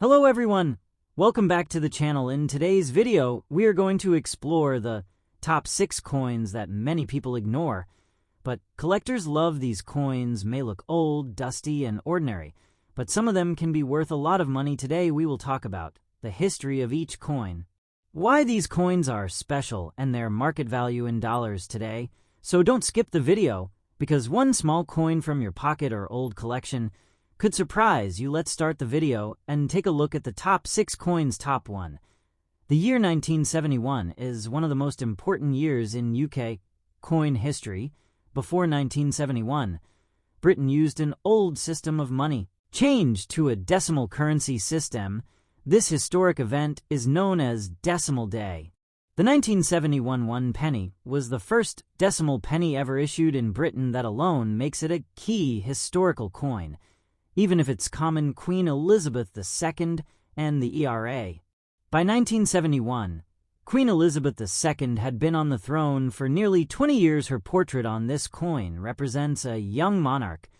Hello everyone! Welcome back to the channel. In today's video, we are going to explore the top 6 coins that many people ignore. But collectors love these coins, may look old, dusty, and ordinary, but some of them can be worth a lot of money. Today we will talk about the history of each coin, why these coins are special, and their market value in dollars today. So don't skip the video, because one small coin from your pocket or old collection could surprise you. Let's start the video and take a look at the top 6 coins. Top 1. The year 1971 is one of the most important years in UK coin history. Before 1971, Britain used an old system of money, changed to a decimal currency system. This historic event is known as Decimal Day. The 1971 1 penny was the first decimal penny ever issued in Britain. That alone makes it a key historical coin, even if it's common Queen Elizabeth II and the ERA. By 1971, Queen Elizabeth II had been on the throne for nearly 20 years. Her portrait on this coin represents a young monarch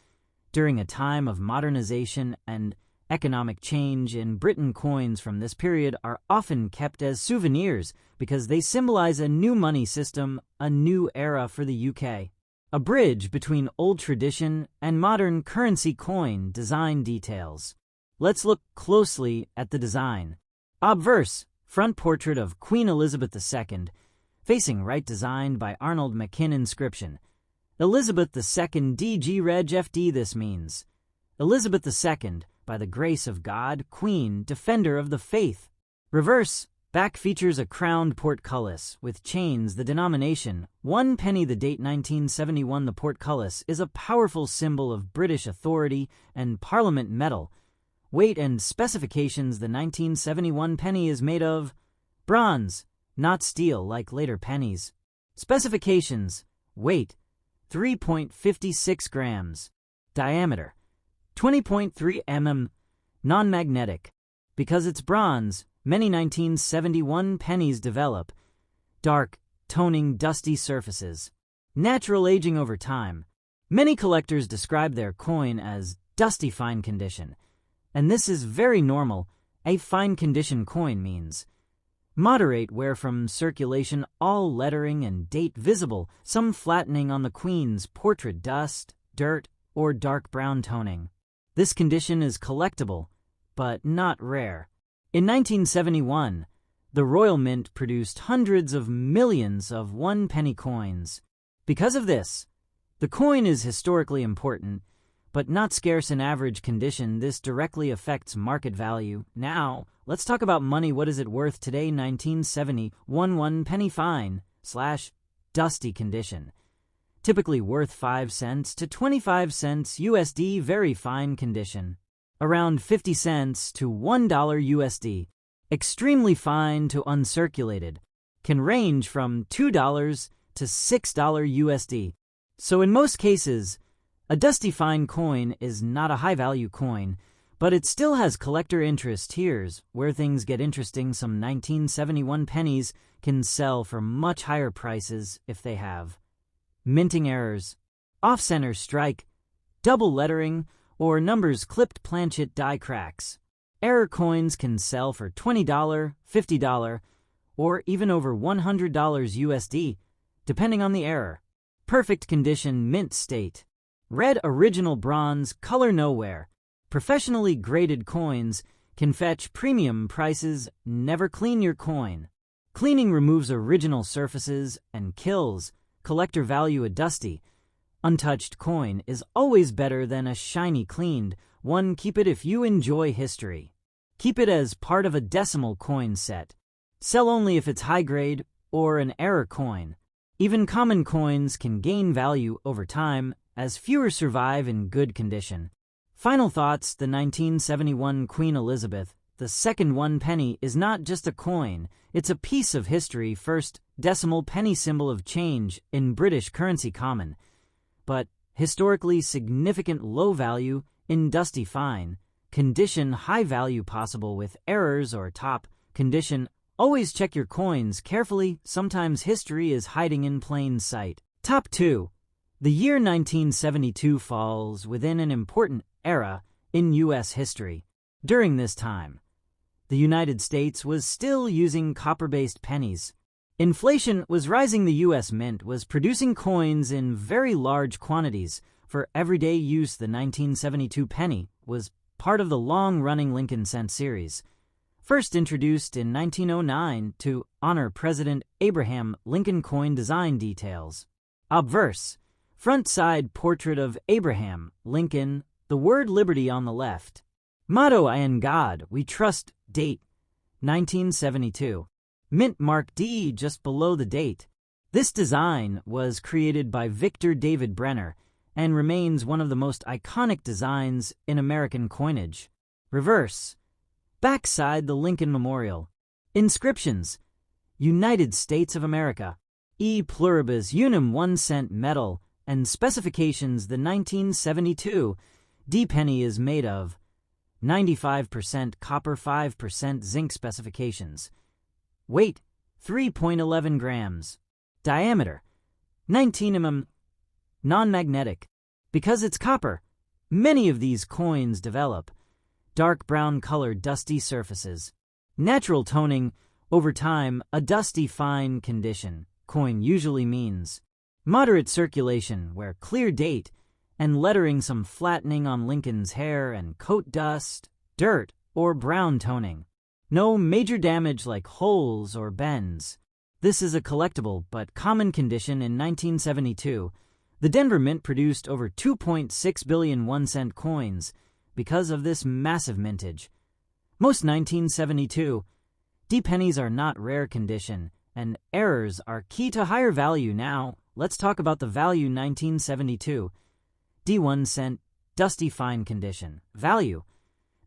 during a time of modernization and economic change in Britain. Coins from this period are often kept as souvenirs because they symbolize a new money system, a new era for the UK. A bridge between old tradition and modern currency. Coin design details. Let's look closely at the design. Obverse, front portrait of Queen Elizabeth II, facing right, designed by Arnold McKin. Inscription: Elizabeth II DG Reg FD. This means Elizabeth II, by the grace of God, Queen, Defender of the Faith. Reverse, back features a crowned portcullis with chains. The denomination, 1 penny. The date, 1971. The portcullis is a powerful symbol of British authority and Parliament metal. Weight and specifications. The 1971 penny is made of bronze, not steel like later pennies. Specifications: weight, 3.56 grams. Diameter, 20.3 mm. Non-magnetic. Because it's bronze, many 1971 pennies develop dark, toning, dusty surfaces. Natural aging over time. Many collectors describe their coin as dusty fine condition, and this is very normal. A fine condition coin means moderate wear from circulation, all lettering and date visible, some flattening on the Queen's portrait, dust, dirt, or dark brown toning. This condition is collectible, but not rare. In 1971, the Royal Mint produced hundreds of millions of 1 penny coins. Because of this, the coin is historically important, but not scarce. In average condition, this directly affects market value. Now, let's talk about money. What is it worth today? 1971 1 penny fine / dusty condition. Typically worth 5 cents to 25 cents USD. Very fine condition, around 50 cents to $1 USD. Extremely fine to uncirculated, can range from $2 to $6 USD. So in most cases, a dusty fine coin is not a high-value coin, but it still has collector interest. Here's where things get interesting. Some 1971 pennies can sell for much higher prices if they have minting errors, off-center strike, double lettering, or numbers clipped. Planchet die cracks. Error coins can sell for $20, $50, or even over $100 USD, depending on the error. Perfect condition, mint state. Red original bronze, color nowhere. Professionally graded coins can fetch premium prices. Never clean your coin. Cleaning removes original surfaces and kills collector value. A dusty, untouched coin is always better than a shiny, cleaned one. Keep it if you enjoy history. Keep it as part of a decimal coin set. Sell only if it's high grade or an error coin. Even common coins can gain value over time as fewer survive in good condition. Final thoughts. The 1971 Queen Elizabeth II 1 penny is not just a coin, it's a piece of history. First decimal penny, symbol of change in British currency, common but historically significant. Low value in dusty fine condition, high value possible with errors or top condition. Always check your coins carefully. Sometimes history is hiding in plain sight. Top 2. The year 1972 falls within an important era in U.S. history. During this time, the United States was still using copper-based pennies. Inflation was rising. The U.S. Mint was producing coins in very large quantities for everyday use. The 1972 penny was part of the long-running Lincoln Cent series, first introduced in 1909 to honor President Abraham Lincoln. Coin design details. Obverse. Front side portrait of Abraham Lincoln, the word liberty on the left. Motto: In God we trust. Date: 1972. Mint mark D just below the date. This design was created by Victor David Brenner and remains one of the most iconic designs in American coinage. Reverse. Backside the Lincoln Memorial. Inscriptions: United States of America. E pluribus unum 1 cent metal and specifications. The 1972 D penny is made of 95% copper, 5% zinc. Specifications: weight 3.11 grams, diameter 19 mm, non-magnetic. Because it's copper, many of these coins develop dark brown colored dusty surfaces. Natural toning: over time, a dusty fine condition. Coin usually means moderate circulation, where clear date and lettering, some flattening on Lincoln's hair and coat, dust, dirt, or brown toning. No major damage like holes or bends. This is a collectible but common condition. In 1972, the Denver Mint produced over 2.6 billion 1-cent coins because of this massive mintage. Most 1972 D pennies are not rare condition, and errors are key to higher value. Now, let's talk about the value. 1972 D 1 cent, dusty fine condition. Value: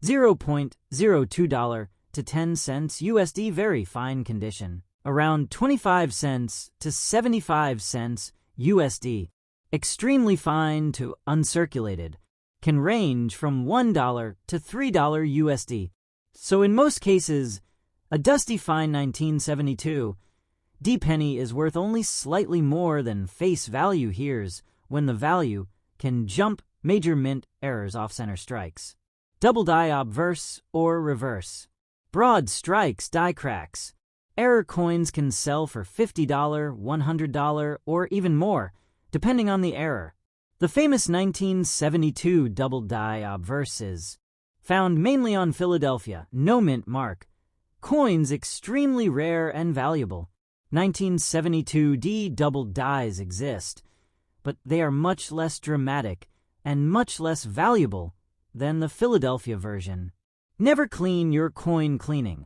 $0.02 to 10 cents USD. Very fine condition: around 25 cents to 75 cents USD. Extremely fine to uncirculated can range from $1 to $3 USD. So in most cases, a dusty fine 1972 D penny is worth only slightly more than face value. Here's when the value can jump. Major mint errors: off-center strikes, double die, obverse or reverse, broad strikes, die cracks. Error coins can sell for $50, $100, or even more, depending on the error. The famous 1972 double die obverse is found mainly on Philadelphia, no mint mark. Coins extremely rare and valuable. 1972 D double dies exist, but they are much less dramatic and much less valuable than the Philadelphia version. Never clean your coin. Cleaning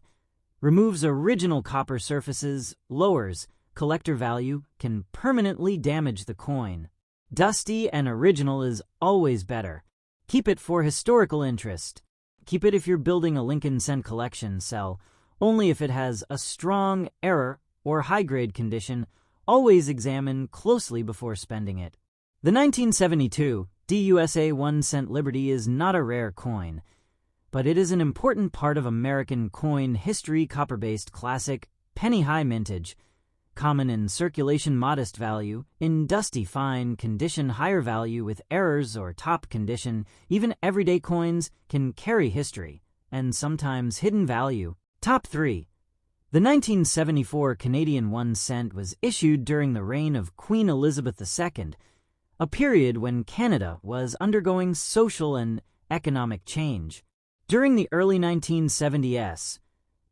removes original copper surfaces, lowers collector value, can permanently damage the coin. Dusty and original is always better. Keep it for historical interest. Keep it if you're building a Lincoln Cent collection. Sell only if it has a strong error or high-grade condition. Always examine closely before spending it. The 1972 DUSA 1 cent Liberty is not a rare coin, but it is an important part of American coin history. Copper-based classic, penny high mintage, common in circulation, modest value, in dusty fine condition, higher value with errors or top condition. Even everyday coins can carry history and sometimes hidden value. Top 3. The 1974 Canadian 1 cent was issued during the reign of Queen Elizabeth II, a period when Canada was undergoing social and economic change. During the early 1970s,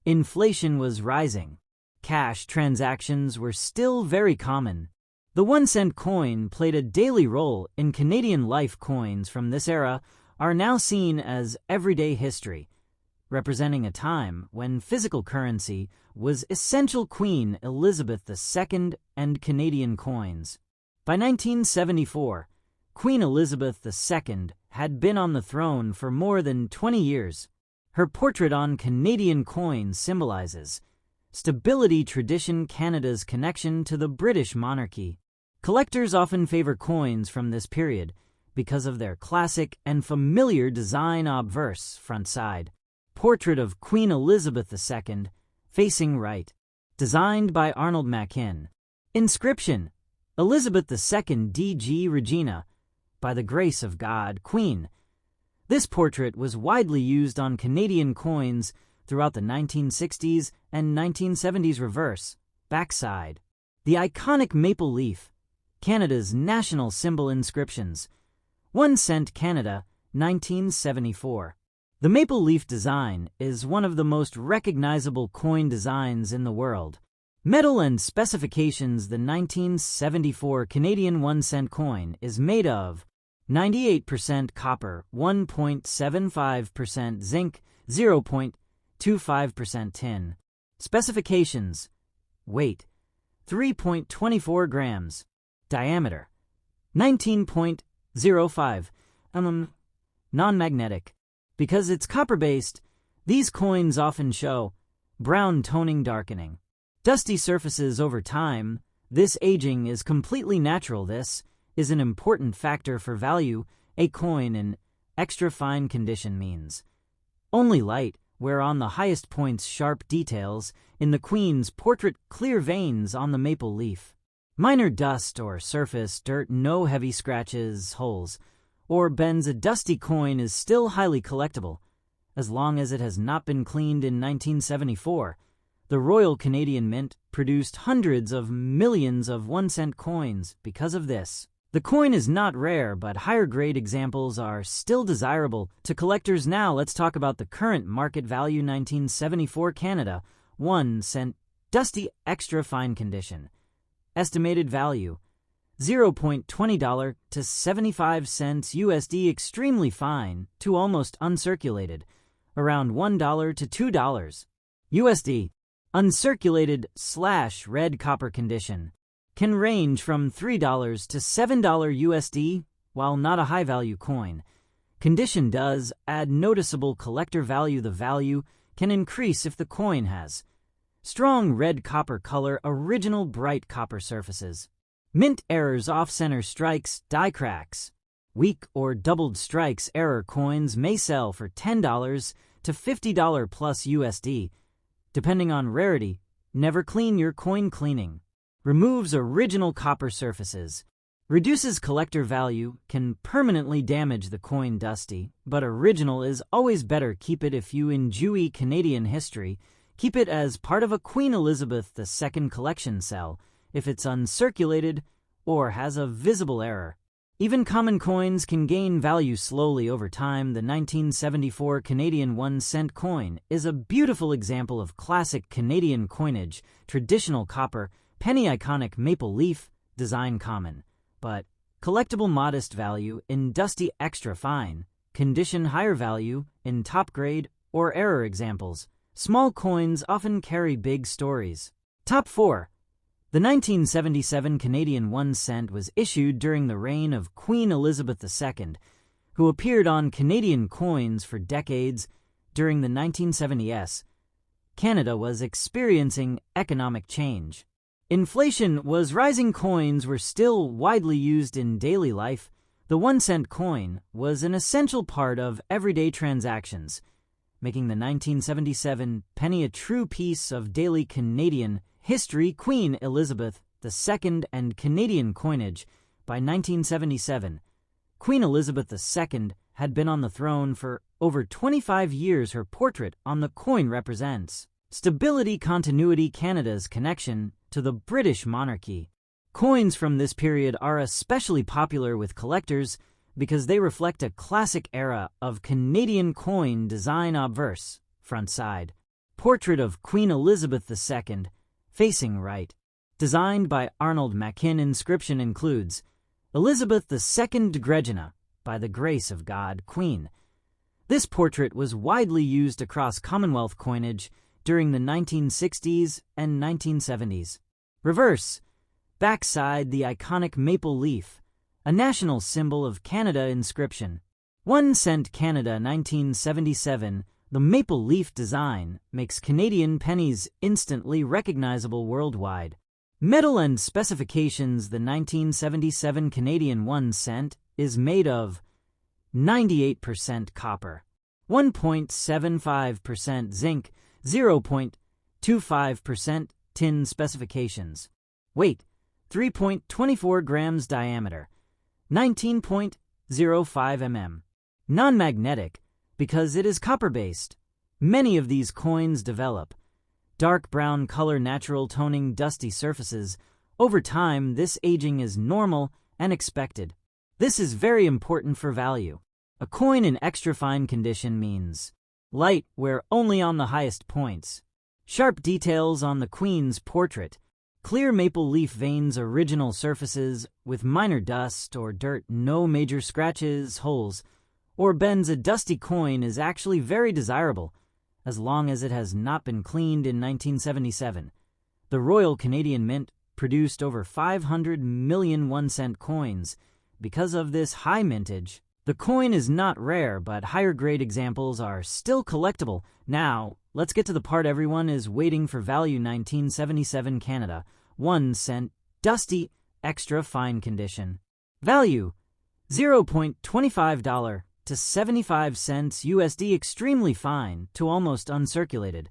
inflation was rising. Cash transactions were still very common. The 1 cent coin played a daily role in Canadian life. Coins from this era are now seen as everyday history, representing a time when physical currency was essential. Queen Elizabeth II and Canadian coins. By 1974, Queen Elizabeth II had been on the throne for more than 20 years. Her portrait on Canadian coins symbolizes stability, tradition, Canada's connection to the British monarchy. Collectors often favor coins from this period because of their classic and familiar design. Obverse, front side portrait of Queen Elizabeth II, facing right, designed by Arnold Machin. Inscription: Elizabeth II D.G. Regina, by the grace of God, Queen. This portrait was widely used on Canadian coins throughout the 1960s and 1970s. Reverse, backside. The iconic maple leaf, Canada's national symbol. Inscriptions. 1 cent Canada, 1974. The maple leaf design is one of the most recognizable coin designs in the world. Metal and specifications. The 1974 Canadian 1 cent coin is made of 98% copper, 1.75% zinc, 0.25% tin. Specifications: weight 3.24 grams, diameter 19.05 mm, non-magnetic. Because it's copper-based, these coins often show brown toning darkening. Dusty surfaces over time. This aging is completely natural. This is an important factor for value. A coin in extra fine condition means only light, where on the highest points sharp details. In the Queen's portrait, clear veins on the maple leaf. Minor dust or surface dirt, no heavy scratches, holes, or bends. A dusty coin is still highly collectible, as long as it has not been cleaned. In 1974, the Royal Canadian Mint produced hundreds of millions of 1 cent coins because of this. The coin is not rare, but higher-grade examples are still desirable to collectors. Now let's talk about the current market value. 1974 Canada, 1 cent, dusty, extra fine condition. Estimated value, $0.20 to 75 cents USD, extremely fine to almost uncirculated, around $1 to $2 USD. Uncirculated/red copper condition can range from $3 to $7 USD. While not a high-value coin, condition does add noticeable collector value. The value can increase if the coin has strong red copper color, original bright copper surfaces. Mint errors, off-center strikes, die cracks. Weak or doubled strikes. Error coins may sell for $10 to $50 plus USD. Depending on rarity. Never clean your coin. Cleaning removes original copper surfaces, reduces collector value, can permanently damage the coin. Dusty but original is always better. Keep it. If you enjoy Canadian history, keep it as part of a Queen Elizabeth II collection. Sell if it's uncirculated or has a visible error. Even common coins can gain value slowly over time. The 1974 Canadian 1 cent coin is a beautiful example of classic Canadian coinage, traditional copper, penny, iconic maple leaf, design common, but collectible, modest value in dusty, extra fine condition, higher value in top grade or error examples. Small coins often carry big stories. Top 4. The 1977 Canadian 1 cent was issued during the reign of Queen Elizabeth II, who appeared on Canadian coins for decades. During the 1970s, Canada was experiencing economic change. Inflation was rising. Coins were still widely used in daily life. The 1 cent coin was an essential part of everyday transactions, making the 1977 penny a true piece of daily Canadian history. Queen Elizabeth II and Canadian coinage. By 1977, Queen Elizabeth II had been on the throne for over 25 years. Her portrait on the coin represents stability, continuity, Canada's connection to the British monarchy. Coins from this period are especially popular with collectors because they reflect a classic era of Canadian coin design. Obverse, front side, portrait of Queen Elizabeth II, facing right, designed by Arnold Mackin. Inscription includes Elizabeth II Gregina, by the grace of God, Queen. This portrait was widely used across Commonwealth coinage during the 1960s and 1970s. Reverse, backside, the iconic maple leaf, a national symbol of Canada. Inscription 1 cent Canada, 1977. The maple leaf design makes Canadian pennies instantly recognizable worldwide. Metal and specifications. The 1977 Canadian 1 cent is made of 98% copper, 1.75% zinc, 0.25% tin. Specifications: weight 3.24 grams, diameter 19.05 mm. Non-magnetic because it is copper-based. Many of these coins develop dark brown color, natural toning, dusty surfaces. Over time, this aging is normal and expected. This is very important for value. A coin in extra fine condition means light wear only on the highest points, sharp details on the queen's portrait, clear maple leaf veins, original surfaces with minor dust or dirt, no major scratches, holes, or bends. A dusty coin is actually very desirable as long as it has not been cleaned. In 1977, the Royal Canadian Mint produced over 500 million 1-cent coins. Because of this high mintage, the coin is not rare, but higher grade examples are still collectible. Now, let's get to the part everyone is waiting for: value. 1977 Canada, 1 cent, dusty, extra fine condition. Value, $0.25 to 75 cents USD, extremely fine to almost uncirculated.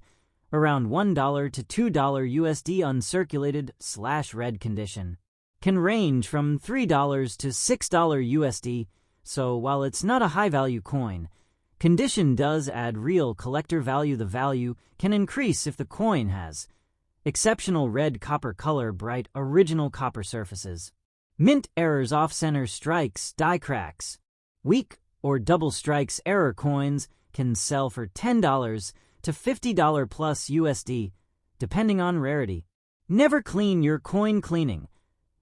Around $1 to $2 USD, uncirculated/red condition. Can range from $3 to $6 USD, so while it's not a high-value coin, condition does add real collector value. The value can increase if the coin has exceptional red copper color, bright original copper surfaces. Mint errors, off-center strikes, die cracks. Weak or double strikes error coins can sell for $10 to $50 plus USD, depending on rarity. Never clean your coin. Cleaning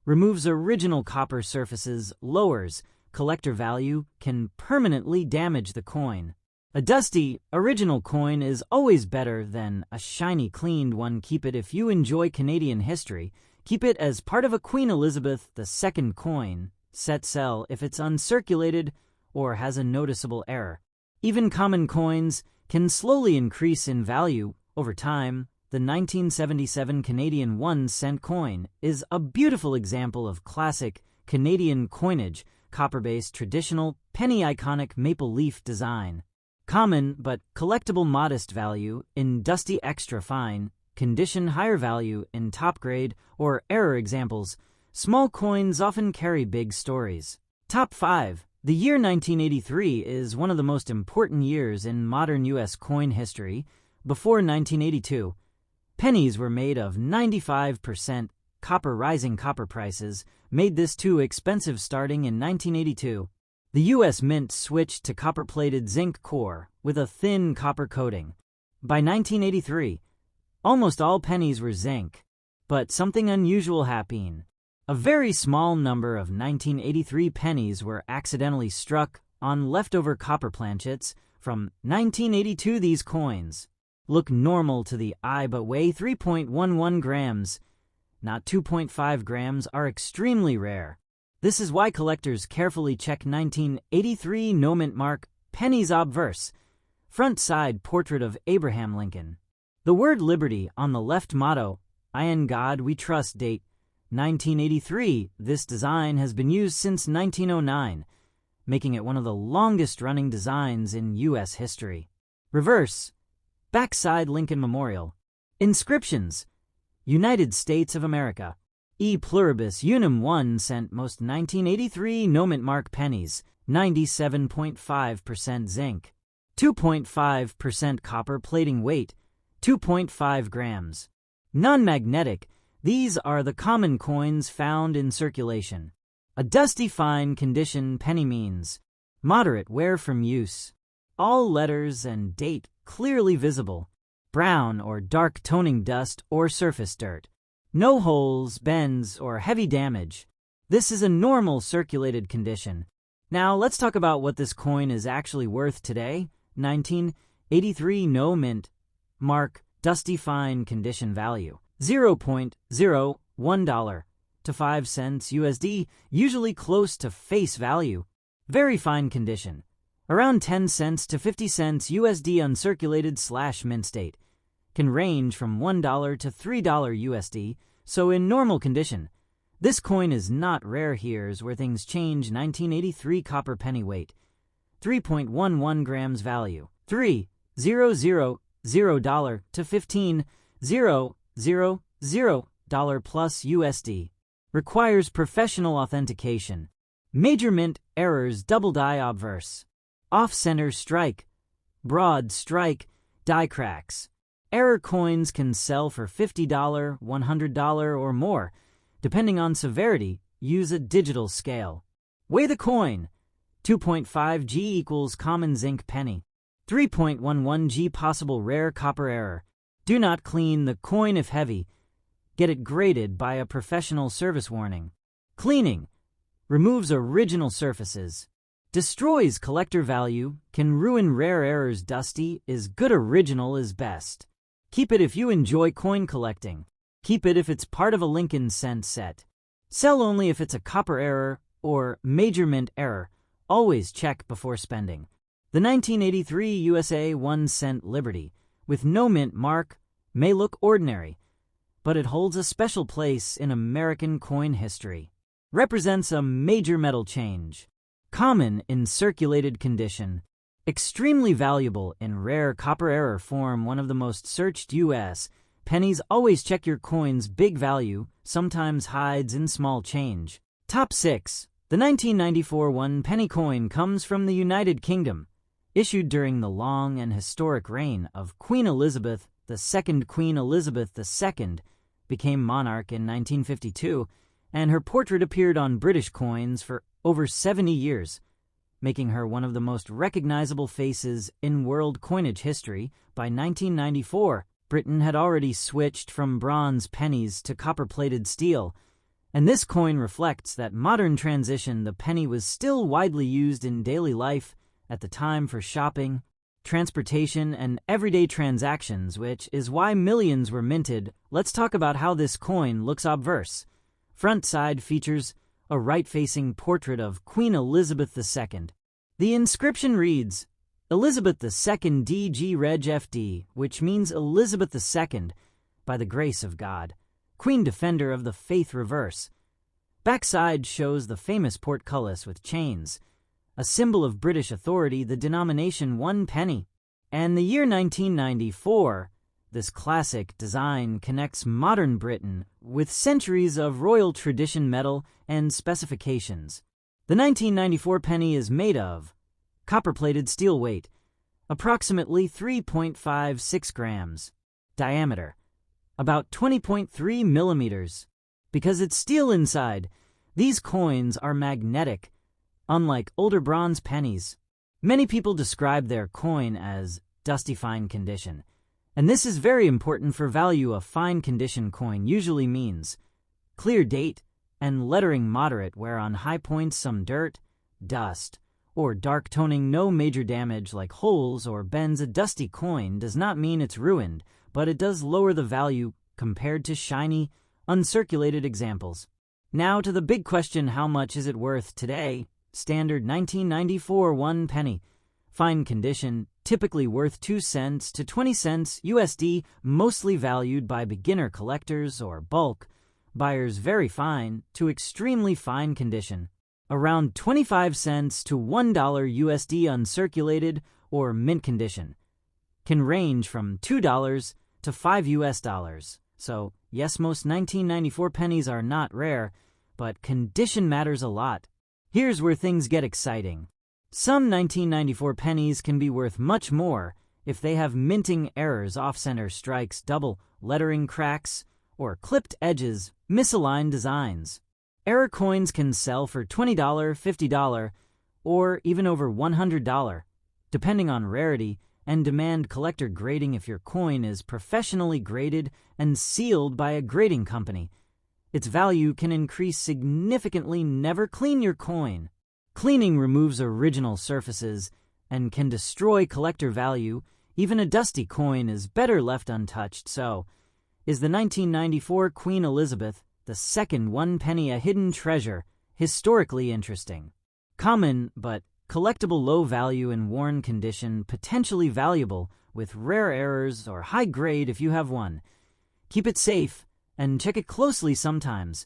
removes original copper surfaces, lowers collector value, can permanently damage the coin. A dusty, original coin is always better than a shiny, cleaned one. Keep it. If you enjoy Canadian history, keep it as part of a Queen Elizabeth II coin. Set sell if it's uncirculated or has a noticeable error. Even common coins can slowly increase in value over time. The 1977 Canadian 1-cent coin is a beautiful example of classic Canadian coinage, copper-based, traditional, penny, iconic maple leaf design. Common but collectible, modest value in dusty, extra fine condition, higher value in top grade or error examples. Small coins often carry big stories. Top 5. The year 1983 is one of the most important years in modern U.S. coin history. Before 1982, pennies were made of 95% copper. Rising copper prices made this too expensive. Starting in 1982, the U.S. Mint switched to copper-plated zinc core with a thin copper coating. By 1983, almost all pennies were zinc, but something unusual happened. A very small number of 1983 pennies were accidentally struck on leftover copper planchets from 1982. These coins look normal to the eye but weigh 3.11 grams, not 2.5 grams, are extremely rare. This is why collectors carefully check 1983 no mint mark, pennies obverse, front side portrait of Abraham Lincoln. The word liberty on the left, motto, "In God We Trust." Date, 1983. This design has been used since 1909, making it one of the longest-running designs in U.S. history. Reverse, backside Lincoln Memorial. Inscriptions: United States of America. E pluribus unum 1 cent. Most 1983 no mint mark pennies, 97.5% zinc, 2.5% copper plating, weight 2.5 grams. Non-magnetic. These are the common coins found in circulation. A dusty fine condition penny means moderate wear from use. All letters and date clearly visible. Brown or dark toning dust or surface dirt. No holes, bends, or heavy damage. This is a normal circulated condition. Now let's talk about what this coin is actually worth today. 1983 no mint mark, dusty fine condition. Value, $0.01 to 5 cents USD, usually close to face value. Very fine condition, around 10 cents to 50 cents USD, uncirculated/mint state. Can range from $1 to $3 USD, so in normal condition. This coin is not rare. Here's where things change. 1983 copper penny, weight 3.11 grams, value $3,000 to $15,000 plus USD. Requires professional authentication. Major mint errors: double die obverse, off-center strike, broad strike, Die cracks. Error coins can sell for $50, $100, or more. Depending on severity, use a digital scale. Weigh the coin. 2.5 G equals common zinc penny. 3.11 G possible rare copper error. Do not clean the coin if heavy. Get it graded by a professional service warning. Cleaning. Removes original surfaces. Destroys collector value. Can ruin rare errors. Dusty is good. Original is best. Keep it if you enjoy coin collecting. Keep it if it's part of a Lincoln cent set. Sell only if it's a copper error or major mint error. Always check before spending. The 1983 USA 1 cent Liberty, with no mint mark, may look ordinary, but it holds a special place in American coin history. Represents a major metal change. Common in circulated condition. Extremely valuable in rare copper error form. One of the most searched U.S. pennies. Always check your coin's big value, sometimes hides in small change. Top 6. The 1994 1 penny coin comes from the United Kingdom, issued during the long and historic reign of Queen Elizabeth II. Queen Elizabeth II became monarch in 1952, and her portrait appeared on British coins for over 70 years, making her one of the most recognizable faces in world coinage history. By 1994, Britain had already switched from bronze pennies to copper-plated steel, and this coin reflects that modern transition. The penny was still widely used in daily life at the time for shopping, transportation, and everyday transactions, which is why millions were minted. Let's talk about how this coin looks. Obverse. Front side features a right-facing portrait of Queen Elizabeth II. The inscription reads, Elizabeth II DG Reg FD, which means Elizabeth II, by the grace of God, Queen Defender of the Faith. Reverse. Backside shows the famous portcullis with chains, a symbol of British authority. The denomination 1 penny. And the year 1994, this classic design connects modern Britain with centuries of royal tradition, metal, and specifications. The 1994 penny is made of copper-plated steel. Weight, approximately 3.56 grams. Diameter, about 20.3 millimeters. Because it's steel inside, these coins are magnetic, unlike older bronze pennies. Many people describe their coin as dusty fine condition, and this is very important for value. A fine condition coin usually means clear date and lettering, moderate wear on high points, some dirt, dust, or dark toning, no major damage like holes or bends. A dusty coin does not mean it's ruined, but it does lower the value compared to shiny, uncirculated examples. Now to the big question, how much is it worth today? Standard 1994 1 penny. Fine condition, typically worth 2 cents to 20 cents USD, mostly valued by beginner collectors or bulk buyers. Very fine to extremely fine condition, around 25 cents to $1 USD. Uncirculated or mint condition can range from $2 to $5 US. So yes, most 1994 pennies are not rare, but condition matters a lot. Here's where things get exciting. Some 1994 pennies can be worth much more if they have minting errors, off-center strikes, double lettering cracks, or clipped edges, misaligned designs. Error coins can sell for $20, $50, or even over $100, depending on rarity and demand. Collector grading. If your coin is professionally graded and sealed by a grading company, its value can increase significantly. Never clean your coin. Cleaning removes original surfaces and can destroy collector value. Even a dusty coin is better left untouched. So, is the 1994 Queen Elizabeth II 1 penny a hidden treasure, historically interesting? Common but collectible, low value in worn condition, potentially valuable with rare errors or high grade if you have one. Keep it safe and check it closely. Sometimes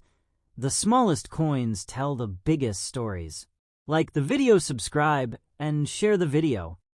the smallest coins tell the biggest stories. Like the video, subscribe, and share the video.